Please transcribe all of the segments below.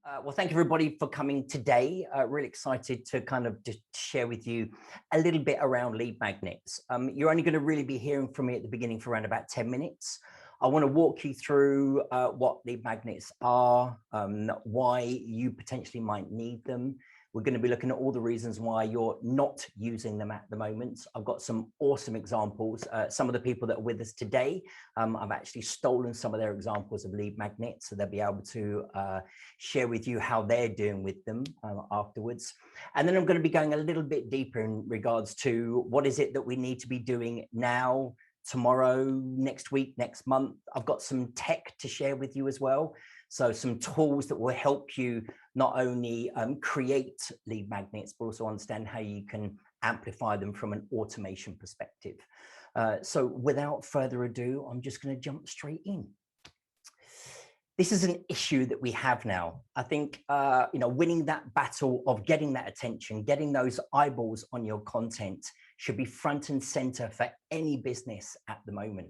Well, thank you everybody for coming today. Really excited to kind of just share with you a little bit around lead magnets. You're only going to really be hearing from me at the beginning for around about 10 minutes. I want to walk you through what lead magnets are, why you potentially might need them. We're going to be looking at all the reasons why you're not using them at the moment. I've got some awesome examples. Some of the people that are with us today, I've actually stolen some of their examples of lead magnets, so they'll be able to share with you how they're doing with them afterwards. And then I'm going to be going a little bit deeper in regards to what is it that we need to be doing now, tomorrow, next week, next month. I've got some tech to share with you as well. So some tools that will help you not only create lead magnets, but also understand how you can amplify them from an automation perspective. So without further ado, I'm just going to jump straight in. This is an issue that we have now. I think, winning that battle of getting that attention, getting those eyeballs on your content should be front and center for any business at the moment.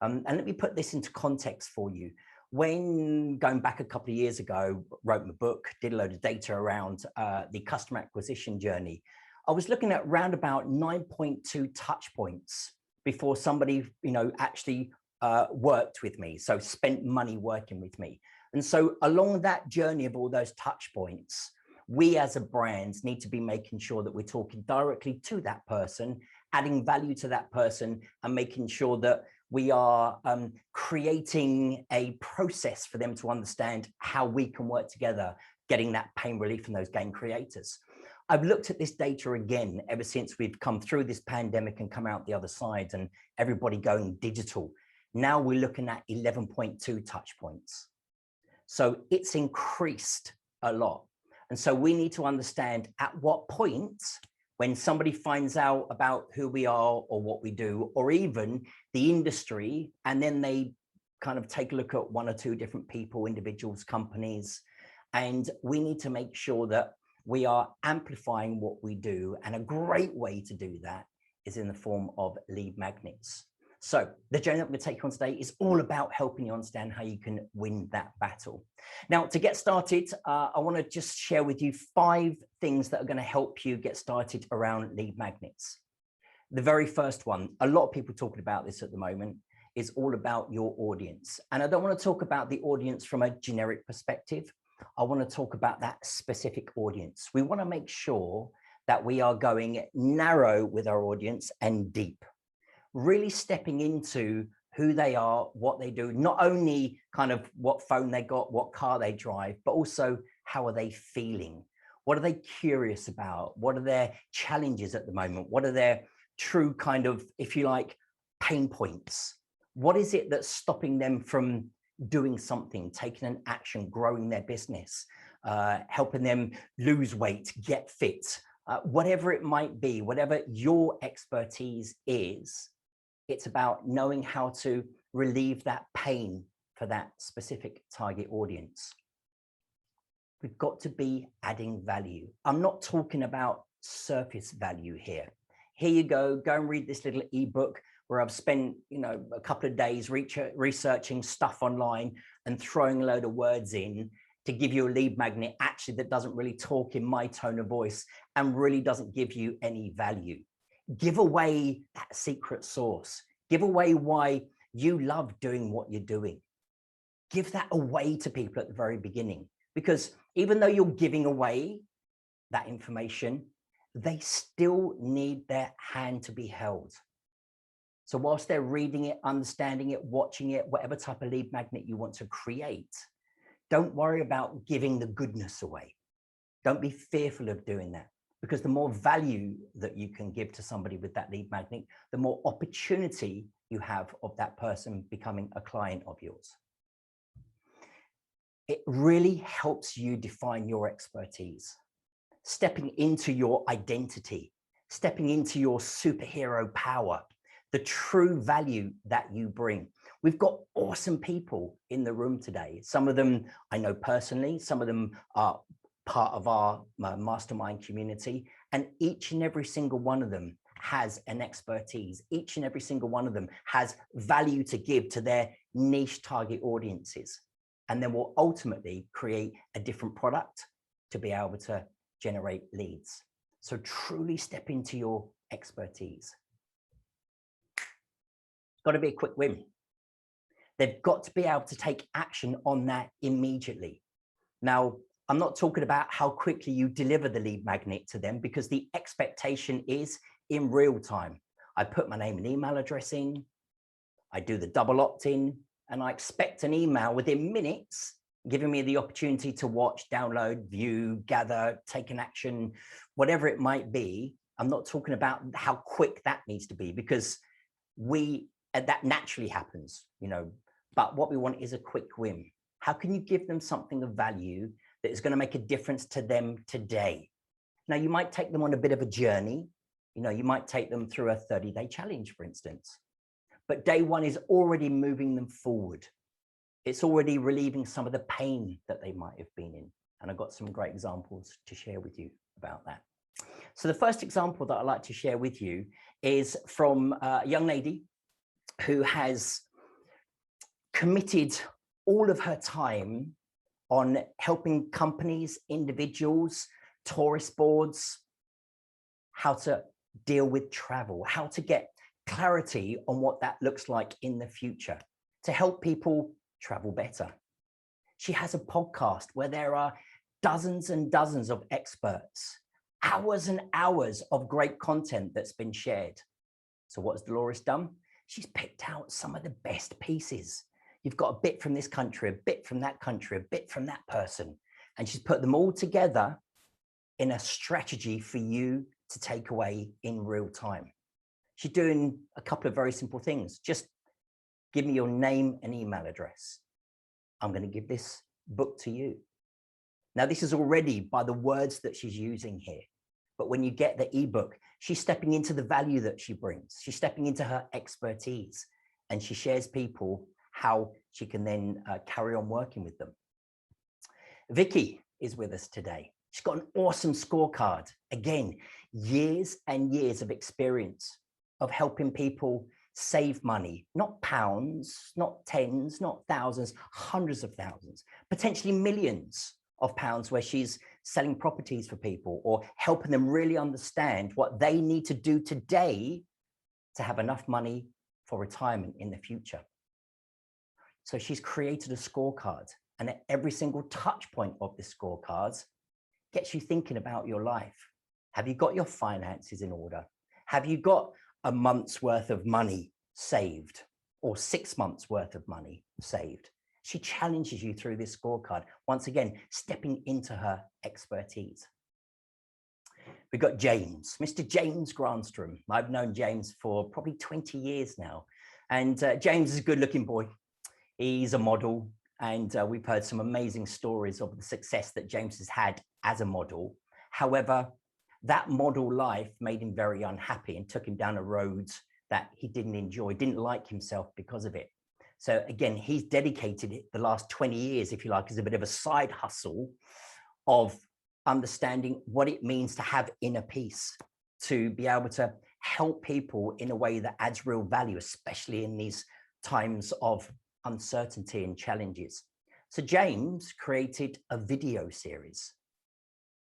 And let me put this into context for you. When going back a couple of years ago, wrote my book, did a load of data around the customer acquisition journey. I was looking at around about 9.2 touch points before somebody, actually worked with me. So spent money working with me. And so along that journey of all those touch points, we as a brand need to be making sure that we're talking directly to that person, adding value to that person, and making sure that we are creating a process for them to understand how we can work together, getting that pain relief from those game creators. I've looked at this data again ever since we've come through this pandemic and come out the other side and everybody going digital. Now we're looking at 11.2 touch points. So it's increased a lot. And so we need to understand at what point, when somebody finds out about who we are or what we do, or even the industry, and then they kind of take a look at one or two different people, individuals, companies, and we need to make sure that we are amplifying what we do. And a great way to do that is in the form of lead magnets. So the journey that I'm going to take you on today is all about helping you understand how you can win that battle. Now, to get started, I want to just share with you 5 things that are going to help you get started around lead magnets. The very first one, a lot of people talking about this at the moment, is all about your audience. And I don't want to talk about the audience from a generic perspective. I want to talk about that specific audience. We want to make sure that we are going narrow with our audience and deep. Really stepping into who they are, what they do, not only kind of what phone they got, what car they drive, but also how are they feeling? What are they curious about? What are their challenges at the moment? What are their true kind of, if you like, pain points? What is it that's stopping them from doing something, taking an action, growing their business, helping them lose weight, get fit, whatever it might be, whatever your expertise is. It's about knowing how to relieve that pain for that specific target audience. We've got to be adding value. I'm not talking about surface value here. Here you go and read this little ebook where I've spent, a couple of days researching stuff online and throwing a load of words in to give you a lead magnet actually that doesn't really talk in my tone of voice and really doesn't give you any value. Give away that secret sauce. Give away why you love doing what you're doing. Give that away to people at the very beginning, because even though you're giving away that information, they still need their hand to be held. So whilst they're reading it, understanding it, watching it, whatever type of lead magnet you want to create, don't worry about giving the goodness away. Don't be fearful of doing that. Because the more value that you can give to somebody with that lead magnet, the more opportunity you have of that person becoming a client of yours. It really helps you define your expertise, stepping into your identity, stepping into your superhero power, the true value that you bring. We've got awesome people in the room today. Some of them I know personally, some of them are part of our mastermind community, and each and every single one of them has an expertise. Each and every single one of them has value to give to their niche target audiences. and then we'll ultimately create a different product to be able to generate leads. So truly step into your expertise. Got to be a quick win. They've got to be able to take action on that immediately. Now, I'm not talking about how quickly you deliver the lead magnet to them, because the expectation is in real time. I put my name and email address in, I do the double opt-in, and I expect an email within minutes, giving me the opportunity to watch, download, view, gather, take an action, whatever it might be. I'm not talking about how quick that needs to be, because that naturally happens, but what we want is a quick win. How can you give them something of value that is going to make a difference to them today? Now, you might take them on a bit of a journey. You might take them through a 30-day challenge, for instance. But day one is already moving them forward. It's already relieving some of the pain that they might have been in. And I've got some great examples to share with you about that. So the first example that I'd like to share with you is from a young lady who has committed all of her time on helping companies, individuals, tourist boards, how to deal with travel, how to get clarity on what that looks like in the future, to help people travel better. She has a podcast where there are dozens and dozens of experts, hours and hours of great content that's been shared. So what has Dolores done? She's picked out some of the best pieces. You've got a bit from this country, a bit from that country, a bit from that person. And she's put them all together in a strategy for you to take away in real time. She's doing a couple of very simple things. Just give me your name and email address. I'm going to give this book to you. Now, this is already by the words that she's using here. But when you get the ebook, she's stepping into the value that she brings. She's stepping into her expertise, and she shares people how she can then carry on working with them. Vicky is with us today. She's got an awesome scorecard. Again, years and years of experience of helping people save money, not pounds, not tens, not thousands, hundreds of thousands, potentially millions of pounds, where she's selling properties for people or helping them really understand what they need to do today to have enough money for retirement in the future. So she's created a scorecard, and at every single touch point of this scorecard gets you thinking about your life. Have you got your finances in order? Have you got a month's worth of money saved, or 6 months worth of money saved? She challenges you through this scorecard, once again, stepping into her expertise. We've got James, Mr. James Granstrom. I've known James for probably 20 years now. And James is a good looking boy. He's a model, and we've heard some amazing stories of the success that James has had as a model. However, that model life made him very unhappy and took him down a road that he didn't enjoy, didn't like himself because of it. So again, he's dedicated it the last 20 years, if you like, as a bit of a side hustle of understanding what it means to have inner peace, to be able to help people in a way that adds real value, especially in these times of uncertainty and challenges. So James created a video series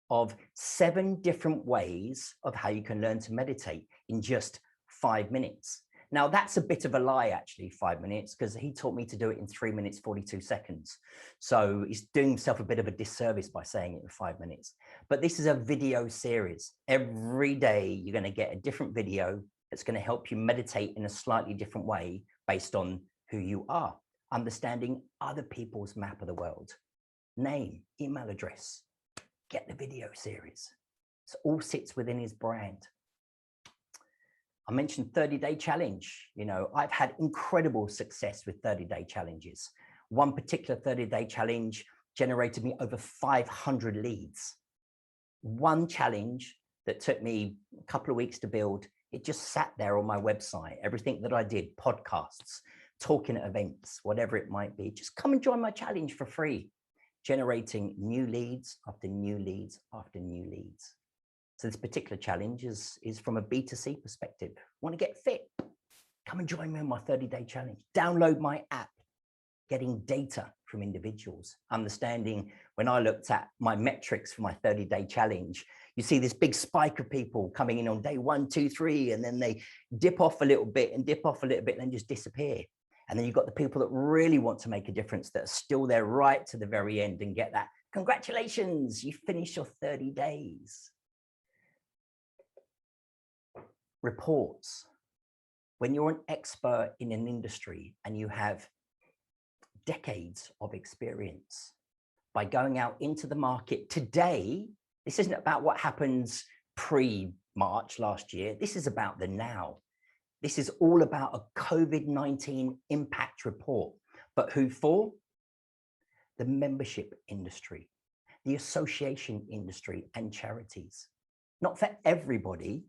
of 7 different ways of how you can learn to meditate in just 5 minutes. Now, that's a bit of a lie, actually, 5 minutes, because he taught me to do it in 3 minutes, 42 seconds. So he's doing himself a bit of a disservice by saying it in 5 minutes. But this is a video series. Every day, you're going to get a different video that's going to help you meditate in a slightly different way based on who you are, understanding other people's map of the world. Name, email address, get the video series. It all sits within his brand. I mentioned 30-day challenge. I've had incredible success with 30-day challenges. One particular 30-day challenge generated me over 500 leads. One challenge that took me a couple of weeks to build, it just sat there on my website. Everything that I did, podcasts, talking at events, whatever it might be, just come and join my challenge for free, generating new leads after new leads after new leads. So this particular challenge is from a B2C perspective. Want to get fit? Come and join me on my 30-day challenge. Download my app. getting data from individuals, understanding when I looked at my metrics for my 30-day challenge, you see this big spike of people coming in on day 1, 2, 3, and then they dip off a little bit and dip off a little bit and then just disappear. And then you've got the people that really want to make a difference that are still there right to the very end and get that, congratulations, you finished your 30 days. Reports. When you're an expert in an industry and you have decades of experience, by going out into the market today, this isn't about what happens pre-March last year. This is about the now. This is all about a COVID-19 impact report. But who for? The membership industry, the association industry, and charities. Not for everybody,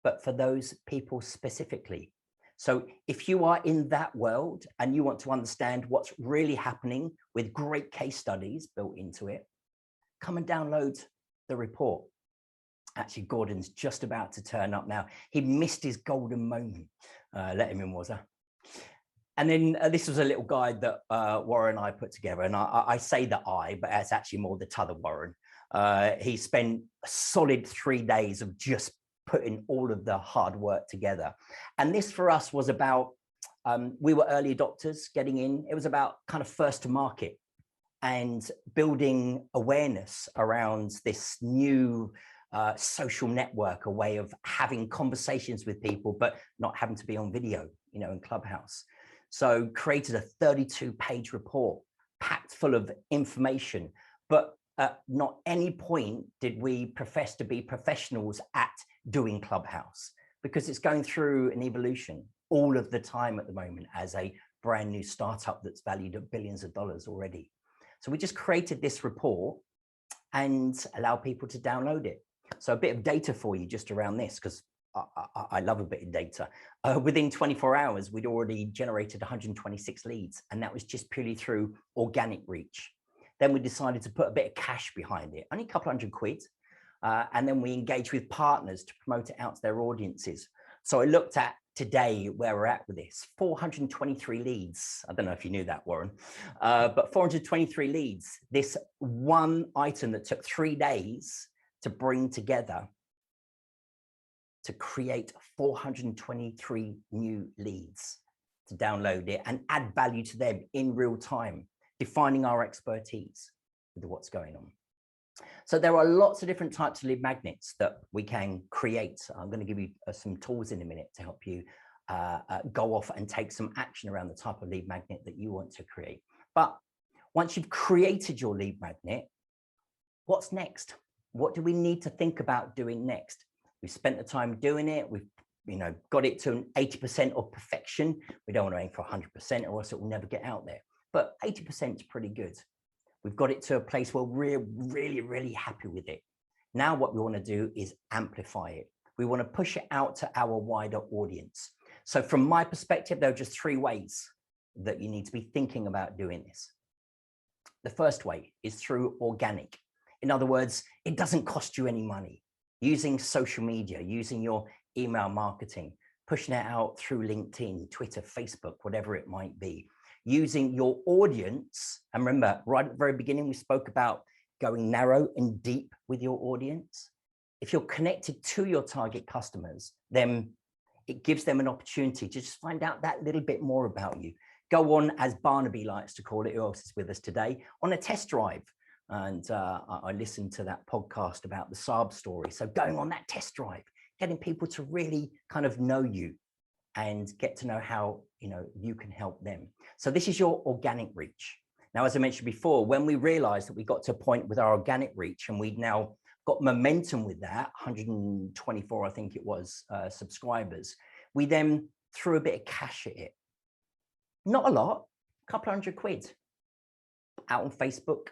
but for those people specifically. So if you are in that world and you want to understand what's really happening with great case studies built into it, come and download the report. Actually, Gordon's just about to turn up now. He missed his golden moment. Let him in, was I? And then this was a little guide that Warren and I put together. And I say the I, but it's actually more the t'other Warren. He spent a solid 3 days of just putting all of the hard work together. And this for us was about, we were early adopters getting in. It was about kind of first to market and building awareness around this new social network, a way of having conversations with people, but not having to be on video, you know, in Clubhouse. So created a 32-page report packed full of information, but at not any point did we profess to be professionals at doing Clubhouse, because it's going through an evolution all of the time at the moment as a brand new startup that's valued at billions of dollars already. So we just created this report and allow people to download it. So a bit of data for you just around this, because I love a bit of data. Within 24 hours, we'd already generated 126 leads, and that was just purely through organic reach. Then we decided to put a bit of cash behind it, only a couple £100, and then we engaged with partners to promote it out to their audiences. So I looked at today where we're at with this, 423 leads. I don't know if you knew that, Warren, but 423 leads. This one item that took 3 days to bring together to create 423 new leads, to download it and add value to them in real time, defining our expertise with what's going on. So there are lots of different types of lead magnets that we can create. I'm going to give you some tools in a minute to help you go off and take some action around the type of lead magnet that you want to create. But once you've created your lead magnet, what's next? What do we need to think about doing next? We've spent the time doing it. We've got it to an 80% of perfection. We don't want to aim for 100% or else it will never get out there. But 80% is pretty good. We've got it to a place where we're really, really happy with it. Now what we want to do is amplify it. We want to push it out to our wider audience. So from my perspective, there are just 3 ways that you need to be thinking about doing this. The first way is through organic. In other words, it doesn't cost you any money. Using social media, using your email marketing, pushing it out through LinkedIn, Twitter, Facebook, whatever it might be. Using your audience. And remember, right at the very beginning, we spoke about going narrow and deep with your audience. If you're connected to your target customers, then it gives them an opportunity to just find out that little bit more about you. Go on, as Barnaby likes to call it, who else is with us today, on a test drive. And I listened to that podcast about the Saab story. So going on that test drive, getting people to really kind of know you and get to know how you can help them. So this is your organic reach. Now, as I mentioned before, when we realized that we got to a point with our organic reach and we'd now got momentum with that, 124, I think it was, subscribers, we then threw a bit of cash at it. Not a lot, a couple £100 out on Facebook,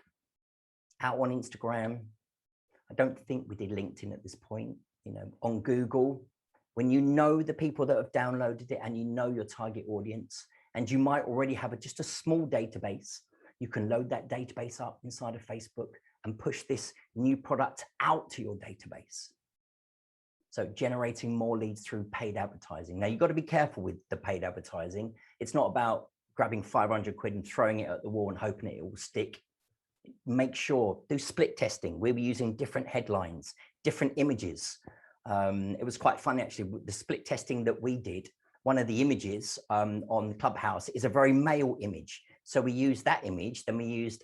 out on Instagram. I don't think we did LinkedIn at this point, on Google. When you know the people that have downloaded it and you know your target audience, and you might already have just a small database, you can load that database up inside of Facebook and push this new product out to your database. So generating more leads through paid advertising. Now, you've got to be careful with the paid advertising. It's not about grabbing 500 quid and throwing it at the wall and hoping it will stick. Make sure, do split testing. We were using different headlines, different images. It was quite funny, actually, the split testing that we did. One of the images on Clubhouse is a very male image. So we used that image, then we used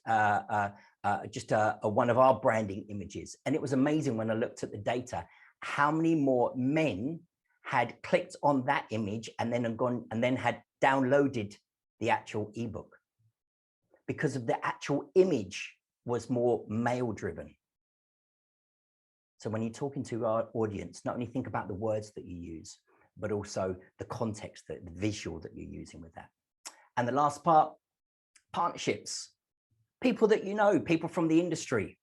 just one of our branding images. And it was amazing when I looked at the data, how many more men had clicked on that image and then had downloaded the actual ebook, because of the actual image was more male driven. So when you're talking to our audience, not only think about the words that you use, but also the context, the visual that you're using with that. And the last part, partnerships. People that you know, people from the industry.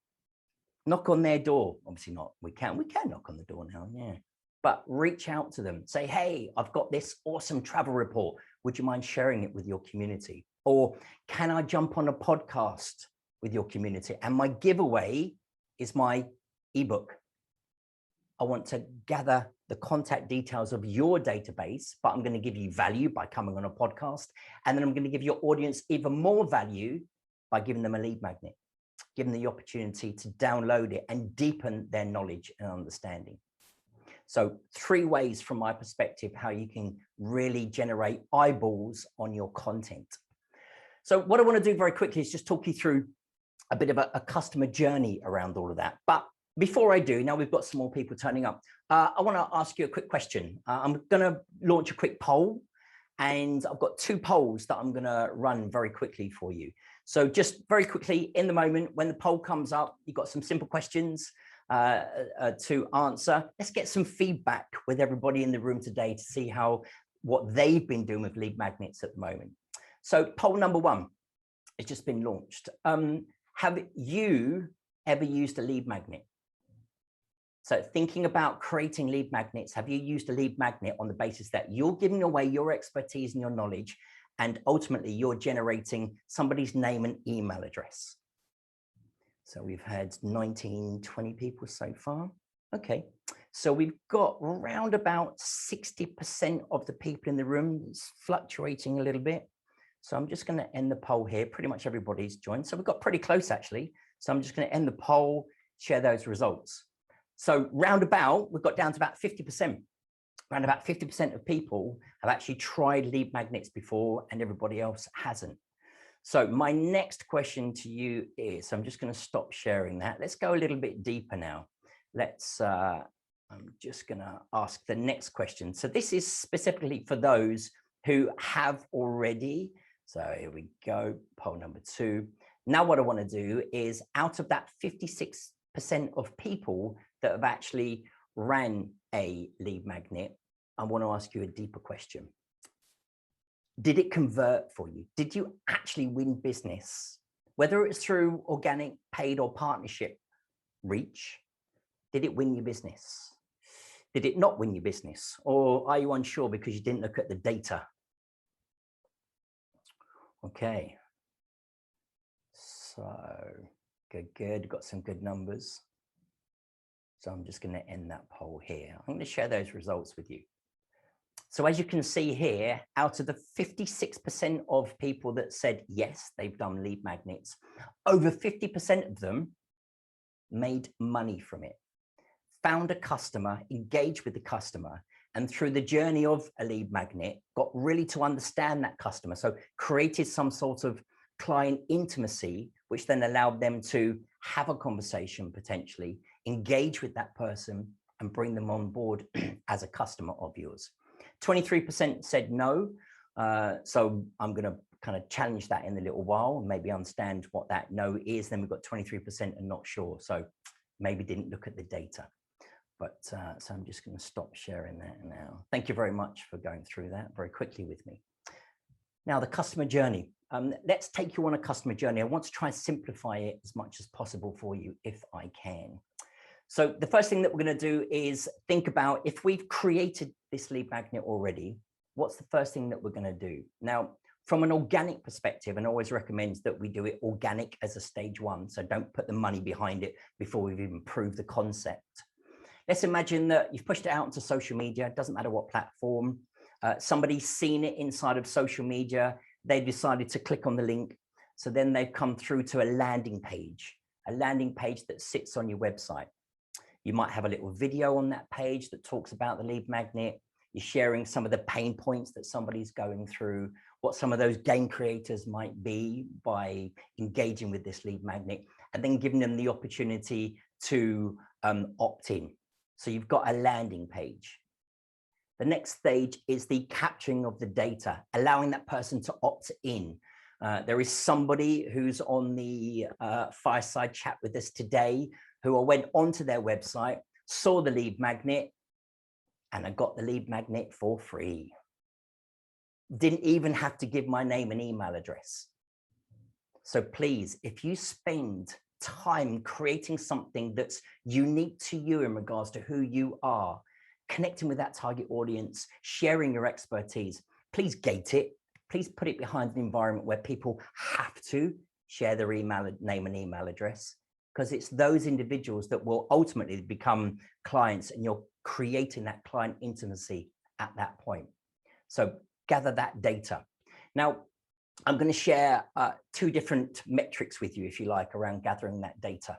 Knock on their door. Obviously not, we can knock on the door now, yeah. But reach out to them. Say, hey, I've got this awesome travel report. Would you mind sharing it with your community? Or can I jump on a podcast with your community? And my giveaway is my ebook. I want to gather the contact details of your database, but I'm going to give you value by coming on a podcast. And then I'm going to give your audience even more value by giving them a lead magnet, giving them the opportunity to download it and deepen their knowledge and understanding. So 3 ways from my perspective, how you can really generate eyeballs on your content. So what I want to do very quickly is just talk you through a bit of a customer journey around all of that. But before I do, now we've got some more people turning up. I want to ask you a quick question. I'm going to launch a quick poll, and I've got 2 polls that I'm going to run very quickly for you. So just very quickly, in the moment, when the poll comes up, you've got some simple questions to answer. Let's get some feedback with everybody in the room today to see what they've been doing with lead magnets at the moment. So poll number 1 has just been launched. Have you ever used a lead magnet? So thinking about creating lead magnets, have you used a lead magnet on the basis that you're giving away your expertise and your knowledge, and ultimately you're generating somebody's name and email address? So we've had 19, 20 people so far. Okay, so we've got around about 60% of the people in the room. It's fluctuating a little bit. So I'm just going to end the poll here. Pretty much everybody's joined. So we've got pretty close, actually. So I'm just going to end the poll, share those results. So roundabout, we've got down to about 50%. Around about 50% of people have actually tried lead magnets before, and everybody else hasn't. So my next question to you is, I'm just going to stop sharing that. Let's go a little bit deeper now. I'm just going to ask the next question. So this is specifically for those who have already. So here we go, poll number 2. Now what I want to do is, out of that 56% of people that have actually ran a lead magnet, I want to ask you a deeper question. Did it convert for you? Did you actually win business? Whether it's through organic, paid, or partnership reach, did it win your business? Did it not win your business? Or are you unsure because you didn't look at the data? Okay. So good. Got some good numbers. So I'm just going to end that poll here. I'm going to share those results with you. So as you can see here, out of the 56% of people that said yes, they've done lead magnets, over 50% of them made money from it, found a customer, engaged with the customer, and through the journey of a lead magnet, got really to understand that customer. So created some sort of client intimacy, which then allowed them to have a conversation, potentially engage with that person and bring them on board as a customer of yours. 23% said no. So I'm going to kind of challenge that in a little while and maybe understand what that no is. Then we've got 23% and not sure. So maybe didn't look at the data. But so I'm just going to stop sharing that now. Thank you very much for going through that very quickly with me. Now, the customer journey. Let's take you on a customer journey. I want to try and simplify it as much as possible for you if I can. So the first thing that we're going to do is think about, if we've created this lead magnet already, what's the first thing that we're going to do? Now, from an organic perspective, and I always recommend that we do it organic as a stage 1. So don't put the money behind it before we've even proved the concept. Let's imagine that you've pushed it out into social media. It doesn't matter what platform. Somebody's seen it inside of social media. they decided to click on the link. So then they've come through to a landing page that sits on your website. You might have a little video on that page that talks about the lead magnet. You're sharing some of the pain points that somebody's going through, what some of those game creators might be by engaging with this lead magnet, and then giving them the opportunity to opt in. So you've got a landing page. The next stage is the capturing of the data, allowing that person to opt in. There is somebody who's on the Fireside Chat with us today who I went onto their website, saw the lead magnet, and I got the lead magnet for free. Didn't even have to give my name and email address. So please, if you spend time creating something that's unique to you in regards to who you are, connecting with that target audience, sharing your expertise, please gate it. Please put it behind an environment where people have to share their email name and email address, because it's those individuals that will ultimately become clients, and you're creating that client intimacy at that point. So gather that data. Now, I'm going to share 2 different metrics with you, if you like, around gathering that data.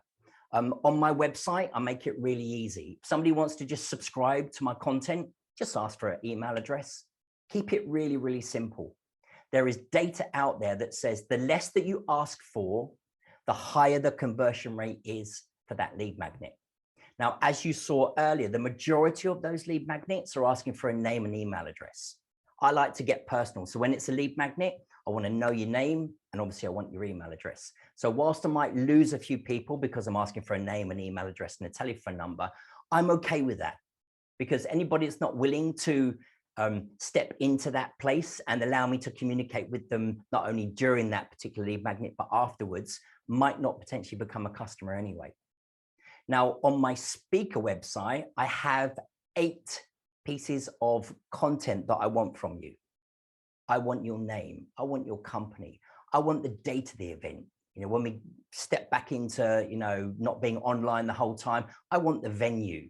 On my website, I make it really easy. If somebody wants to just subscribe to my content, just ask for an email address. Keep it really, really simple. There is data out there that says the less that you ask for, the higher the conversion rate is for that lead magnet. Now, as you saw earlier, the majority of those lead magnets are asking for a name and email address. I like to get personal. So when it's a lead magnet, I want to know your name, and obviously I want your email address. So whilst I might lose a few people because I'm asking for a name, an email address, and a telephone number, I'm okay with that, because anybody that's not willing to step into that place and allow me to communicate with them, not only during that particular lead magnet, but afterwards, might not potentially become a customer anyway. Now, on my speaker website, I have 8 pieces of content that I want from you. I want your name. I want your company. I want the date of the event. You know, when we step back into, you know, not being online the whole time, I want the venue.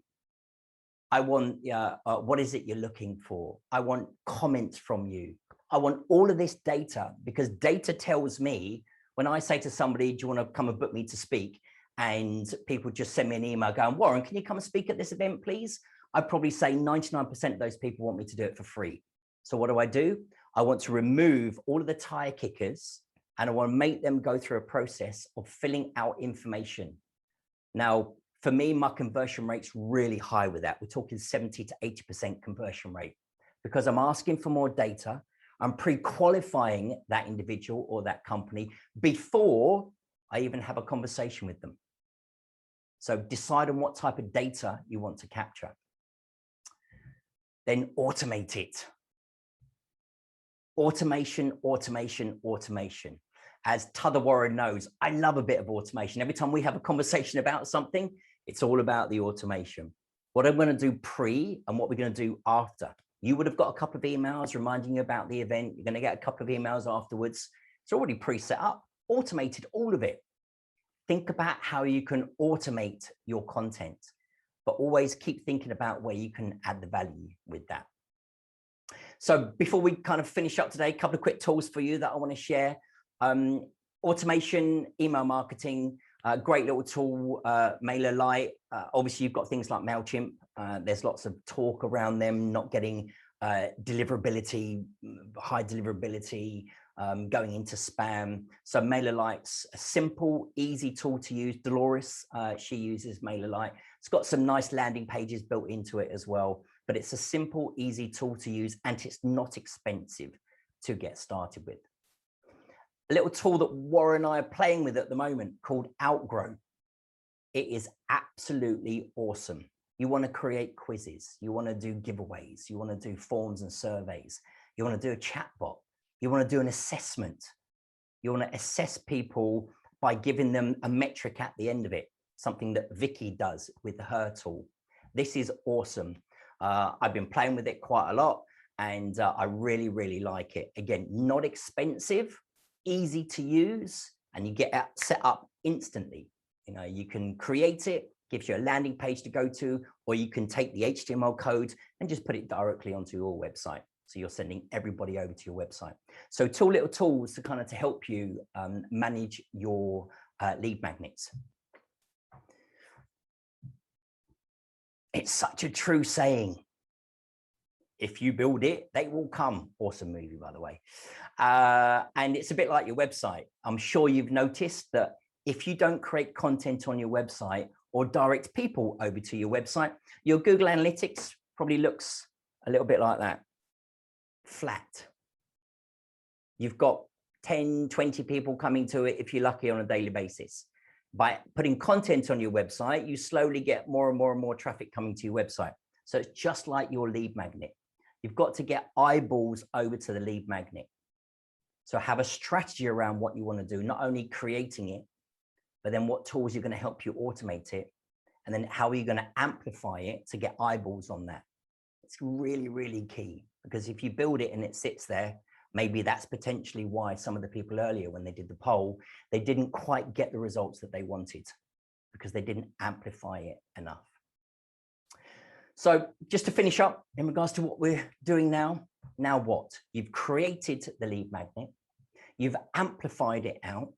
I want, what is it you're looking for? I want comments from you. I want all of this data, because data tells me, when I say to somebody, do you want to come and book me to speak? And people just send me an email going, Warren, can you come and speak at this event, please? I'd probably say 99% of those people want me to do it for free. So what do? I want to remove all of the tire kickers, and I want to make them go through a process of filling out information. Now, for me, my conversion rate's really high with that. We're talking 70 to 80% conversion rate, because I'm asking for more data. I'm pre-qualifying that individual or that company before I even have a conversation with them. So decide on what type of data you want to capture. Then automate it. Automation, automation, automation. As T'other Warren knows, I love a bit of automation. Every time we have a conversation about something, it's all about the automation. What I'm going to do pre and what we're going to do after. You would have got a couple of emails reminding you about the event. You're going to get a couple of emails afterwards. It's already pre-set up, automated, all of it. Think about how you can automate your content, but always keep thinking about where you can add the value with that. So before we kind of finish up today, a couple of quick tools for you that I want to share. Automation, email marketing, great little tool, MailerLite. Obviously, you've got things like MailChimp. There's lots of talk around them not getting deliverability, high deliverability, going into spam. So MailerLite's a simple, easy tool to use. Dolores, she uses MailerLite. It's got some nice landing pages built into it as well, but it's a simple, easy tool to use, and it's not expensive to get started with. A little tool that Warren and I are playing with at the moment called Outgrow. It is absolutely awesome. You want to create quizzes, you want to do giveaways, you want to do forms and surveys, you want to do a chatbot, you want to do an assessment. You want to assess people by giving them a metric at the end of it, something that Vicky does with her tool. This is awesome. I've been playing with it quite a lot, and I really, really like it. Again, not expensive, easy to use, and you get it set up instantly. You know, you can create it, gives you a landing page to go to, or you can take the HTML code and just put it directly onto your website. So you're sending everybody over to your website. So two little tools to kind of to help you manage your lead magnets. It's such a true saying. If you build it, they will come. Awesome movie, by the way. And it's a bit like your website. I'm sure you've noticed that if you don't create content on your website or direct people over to your website, your Google Analytics probably looks a little bit like that. Flat. You've got 10, 20 people coming to it if you're lucky on a daily basis. By putting content on your website, you slowly get more and more and more traffic coming to your website. So it's just like your lead magnet. You've got to get eyeballs over to the lead magnet. So have a strategy around what you want to do, not only creating it, but then what tools are going to help you automate it. And then how are you going to amplify it to get eyeballs on that? It's really, really key, because if you build it and it sits there, maybe that's potentially why some of the people earlier, when they did the poll, they didn't quite get the results that they wanted because they didn't amplify it enough. So just to finish up in regards to what we're doing now what? You've created the lead magnet, you've amplified it out,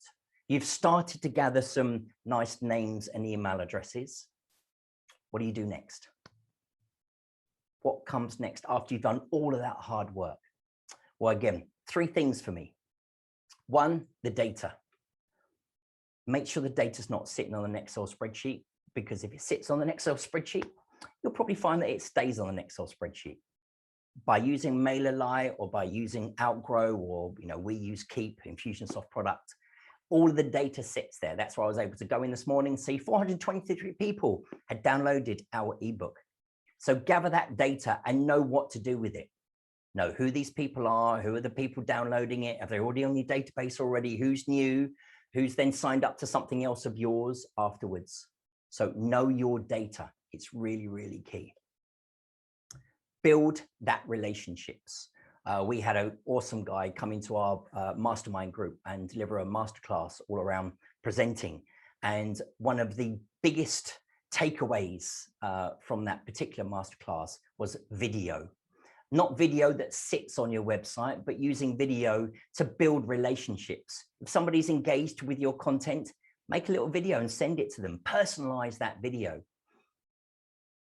you've started to gather some nice names and email addresses. What do you do next? What comes next after you've done all of that hard work? Well, again, 3 things for me. 1, the data. Make sure the data's not sitting on an Excel spreadsheet, because if it sits on an Excel spreadsheet, you'll probably find that it stays on an Excel spreadsheet. By using MailerLite or by using Outgrow, or we use Keep, Infusionsoft product, all of the data sits there. That's why I was able to go in this morning and see 423 people had downloaded our ebook. So gather that data and know what to do with it. Know who these people are, who are the people downloading it, are they already on your database already, who's new, who's then signed up to something else of yours afterwards. So know your data. It's really, really key. Build that relationships. We had an awesome guy come into our mastermind group and deliver a masterclass all around presenting. And one of the biggest takeaways from that particular masterclass was video. Not video that sits on your website, but using video to build relationships. If somebody's engaged with your content, make a little video and send it to them. Personalize that video.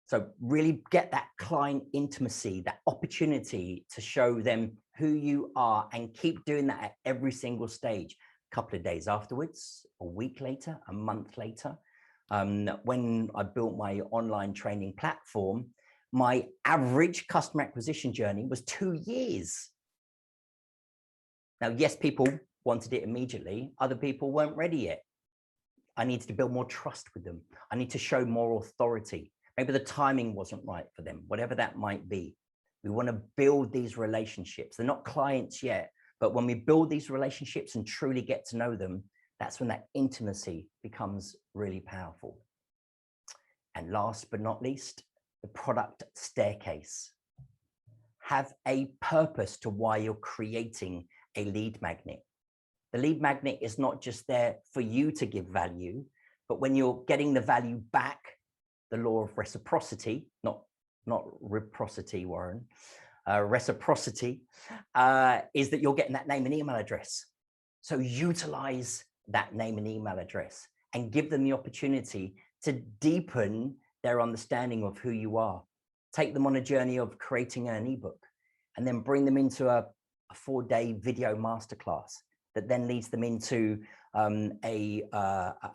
So really get that client intimacy, that opportunity to show them who you are, and keep doing that at every single stage. A couple of days afterwards, a week later, a month later. When I built my online training platform, my average customer acquisition journey was 2 years. Now, yes, people wanted it immediately. Other people weren't ready yet. I needed to build more trust with them. I need to show more authority. Maybe the timing wasn't right for them, whatever that might be. We want to build these relationships. They're not clients yet, but when we build these relationships and truly get to know them, that's when that intimacy becomes really powerful. And last but not least, the product staircase. Have a purpose to why you're creating a lead magnet. The lead magnet is not just there for you to give value, but when you're getting the value back, the law of reciprocity, not reciprocity, Warren, reciprocity is that you're getting that name and email address. So utilize that name and email address and give them the opportunity to deepen their understanding of who you are. Take them on a journey of creating an ebook, and then bring them into a 4-day video masterclass that then leads them into a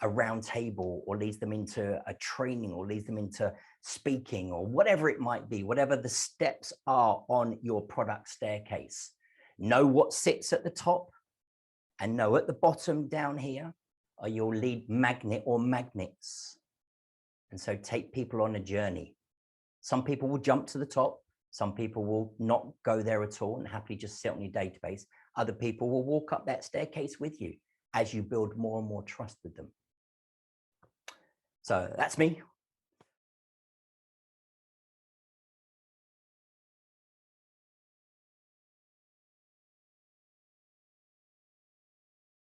round table, or leads them into a training, or leads them into speaking, or whatever it might be, whatever the steps are on your product staircase. Know what sits at the top, and know at the bottom down here are your lead magnet or magnets. And so take people on a journey. Some people will jump to the top. Some people will not go there at all and happily just sit on your database. Other people will walk up that staircase with you as you build more and more trust with them. So that's me.